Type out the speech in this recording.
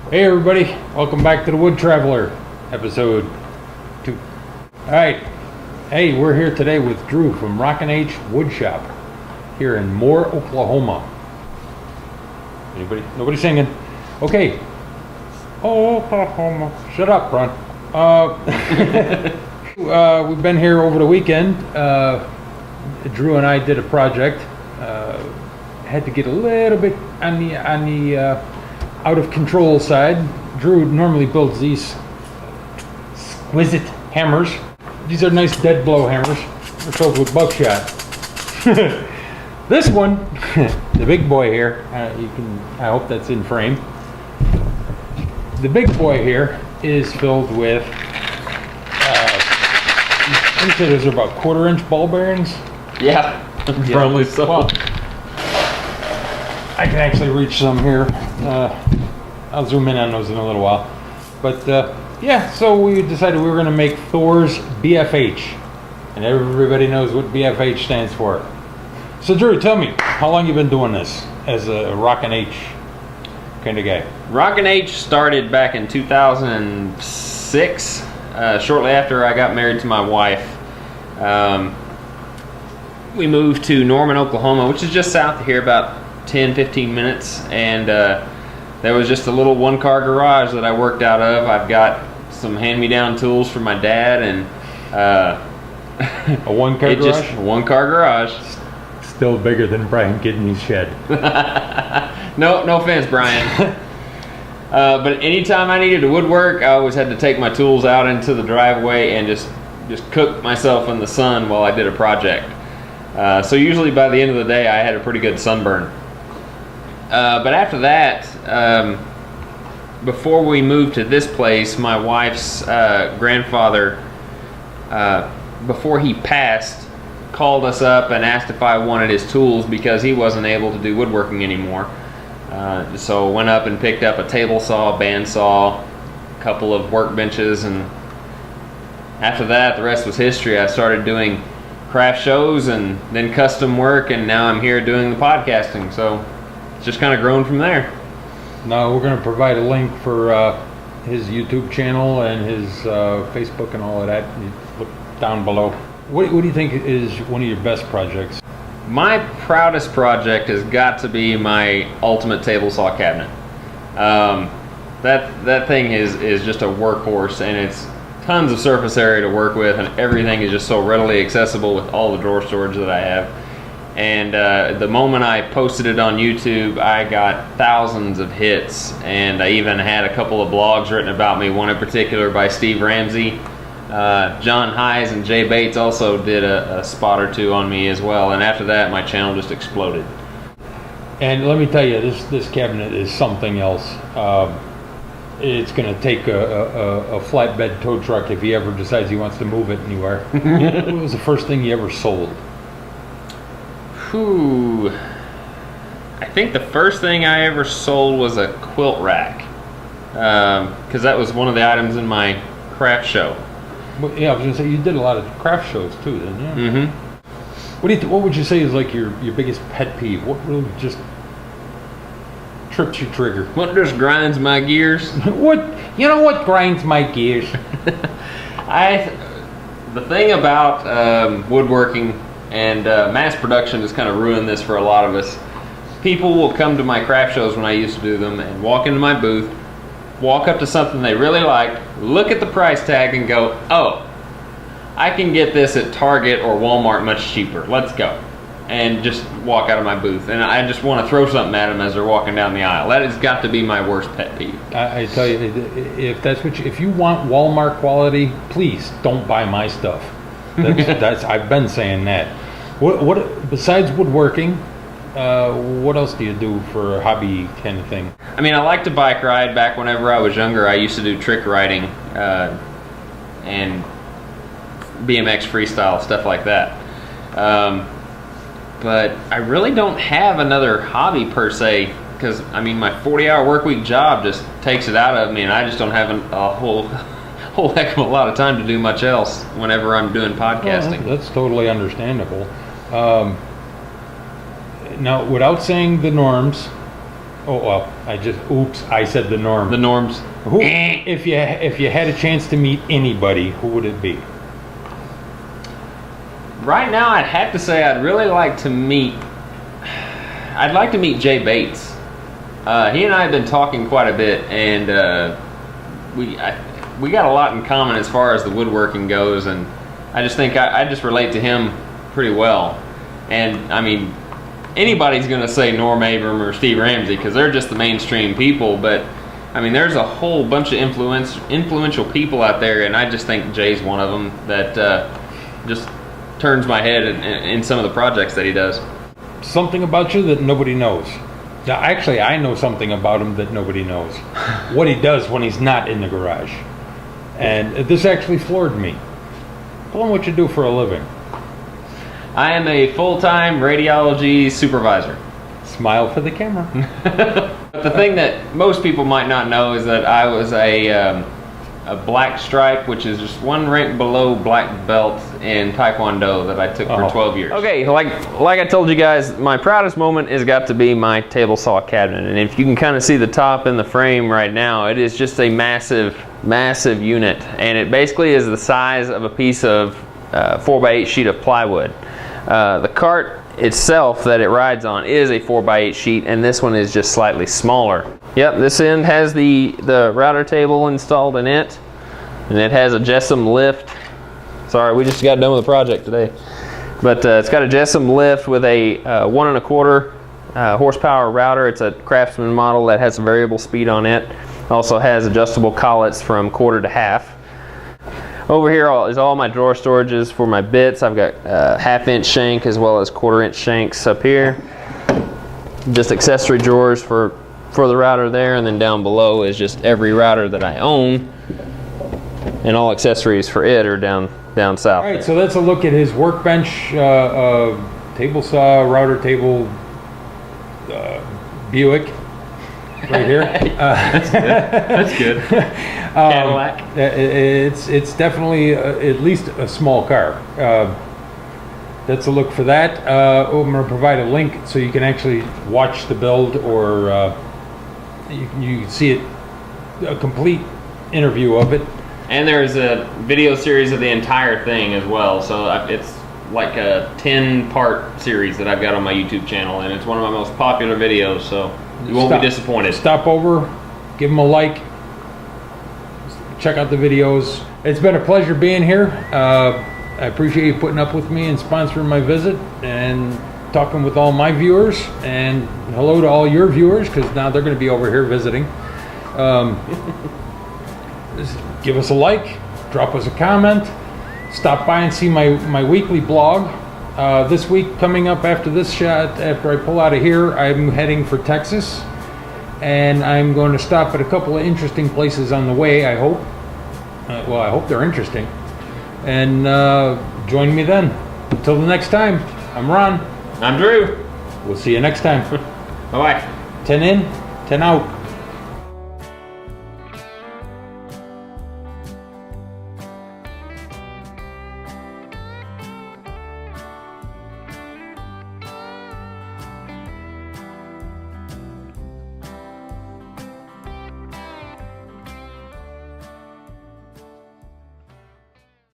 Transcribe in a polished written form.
Hey everybody, welcome back to the Wood Traveler, episode 2. Alright, hey, we're here today with Drew from Rockin' H Woodshop here in Moore, Oklahoma. Anybody? Nobody singing? Okay. Oklahoma. Shut up, Ron. We've been here over the weekend. Drew and I did a project. Had to get a little bit on the out of control side. Drew normally builds these exquisite hammers. These are nice dead blow hammers. They're filled with buckshot. This one, the big boy here, I hope that's in frame. The big boy here is filled with, I think those are about 1/4-inch ball bearings. Yeah, probably so. Well, I can actually reach some here. I'll zoom in on those in a little while. But yeah, so we decided we were going to make Thor's BFH. And everybody knows what BFH stands for. So Drew, tell me, how long you been doing this as a Rockin' H kind of guy? Rockin' H started back in 2006, shortly after I got married to my wife. We moved to Norman, Oklahoma, which is just south of here, about 10-15 minutes, and there was just a little one-car garage that I worked out of. I've got some hand-me-down tools from my dad, and a one-car garage? Just a one-car garage. Still bigger than Brian Kidney's shed. No offense, Brian. But anytime I needed to woodwork, I always had to take my tools out into the driveway and just cook myself in the sun while I did a project. So usually by the end of the day, I had a pretty good sunburn. But after that, before we moved to this place, my wife's grandfather, before he passed, called us up and asked if I wanted his tools because he wasn't able to do woodworking anymore. So went up and picked up a table saw, bandsaw, a couple of workbenches, and after that, the rest was history. I started doing craft shows and then custom work, and now I'm here doing the podcasting. So it's just kind of grown from there. Now we're going to provide a link for his YouTube channel and his Facebook and all of that. You look down below. What do you think is one of your best projects? My proudest project has got to be my ultimate table saw cabinet. That thing is just a workhorse, and it's tons of surface area to work with, and everything is just so readily accessible with all the drawer storage that I have. And the moment I posted it on YouTube, I got thousands of hits, and I even had a couple of blogs written about me, one in particular by Steve Ramsey. John Hayes and Jay Bates also did a spot or two on me as well, and after that my channel just exploded. And let me tell you, this cabinet is something else. It's going to take a flatbed tow truck if he ever decides he wants to move it anywhere. What was the first thing you ever sold? Whew. I think the first thing I ever sold was a quilt rack, because that was one of the items in my craft show. But, yeah, I was going to say, you did a lot of craft shows too, didn't you? Mm-hmm. What would you say is like your biggest pet peeve? What really just trips your trigger? What just grinds my gears? What grinds my gears? The thing about woodworking and mass production has kind of ruined this for a lot of us. People will come to my craft shows when I used to do them and walk into my booth, walk up to something they really liked, look at the price tag and go, oh, I can get this at Target or Walmart much cheaper. Let's go. And just walk out of my booth. And I just want to throw something at them as they're walking down the aisle. That has got to be my worst pet peeve. I tell you, if you want Walmart quality, please don't buy my stuff. That's I've been saying that. What besides woodworking, what else do you do for a hobby kind of thing? I mean, I like to bike ride. Back whenever I was younger, I used to do trick riding and BMX freestyle, stuff like that. But I really don't have another hobby per se, because I mean my 40-hour work week job just takes it out of me, and I just don't have a whole heck of a lot of time to do much else whenever I'm doing podcasting. Well, that's totally understandable. Now, without saying the norms, Oh, well, I said the norm. The norms. Who, if you had a chance to meet anybody, who would it be? Right now, I'd have to say I'd like to meet Jay Bates. He and I have been talking quite a bit, and we got a lot in common as far as the woodworking goes, and I just think I just relate to him pretty well. And I mean, anybody's going to say Norm Abram or Steve Ramsey because they're just the mainstream people, but I mean, there's a whole bunch of influential people out there, and I just think Jay's one of them that just turns my head in some of the projects that he does. Something about you that nobody knows. Now, actually, I know something about him that nobody knows. What he does when he's not in the garage. And this actually floored me. Tell him what you do for a living. I am a full-time radiology supervisor. Smile for the camera. But the thing that most people might not know is that I was a black stripe, which is just one rank below black belt in Taekwondo that I took for 12 years. Okay, like I told you guys, my proudest moment has got to be my table saw cabinet. And if you can kind of see the top in the frame right now, it is just a massive, massive unit. And it basically is the size of a piece of 4x8 sheet of plywood. The cart itself that it rides on is a 4x8 sheet, and this one is just slightly smaller. Yep, this end has the router table installed in it, and it has a JESSM lift. Sorry, we just got done with the project today. But it's got a JESSM lift with a 1 1/4 horsepower router. It's a Craftsman model that has a variable speed on it. Also has adjustable collets from 1/4 to 1/2. Over here is all my drawer storages for my bits. I've got 1/2-inch shank as well as 1/4-inch shanks up here. Just accessory drawers for the router there, and then down below is just every router that I own, and all accessories for it are down south. All right, so that's a look at his workbench, table saw, router table, Buick. Right here. That's good. That's good. Cadillac. It's definitely at least a small car. That's a look for that. I'm going to provide a link so you can actually watch the build, or you can see it, a complete interview of it. And there's a video series of the entire thing as well. So it's like a 10-part series that I've got on my YouTube channel, and it's one of my most popular videos. So you won't be disappointed. Stop over, give them a like, check out the videos. It's been a pleasure being here. I appreciate you putting up with me and sponsoring my visit and talking with all my viewers. And hello to all your viewers, because now they're going to be over here visiting. Just give us a like, drop us a comment, stop by and see my weekly blog. This week, coming up after this shot, after I pull out of here, I'm heading for Texas, and I'm going to stop at a couple of interesting places on the way, I hope. Well, I hope they're interesting. And join me then. Until the next time, I'm Ron. I'm Drew. We'll see you next time. Bye-bye. 10 in, 10 out.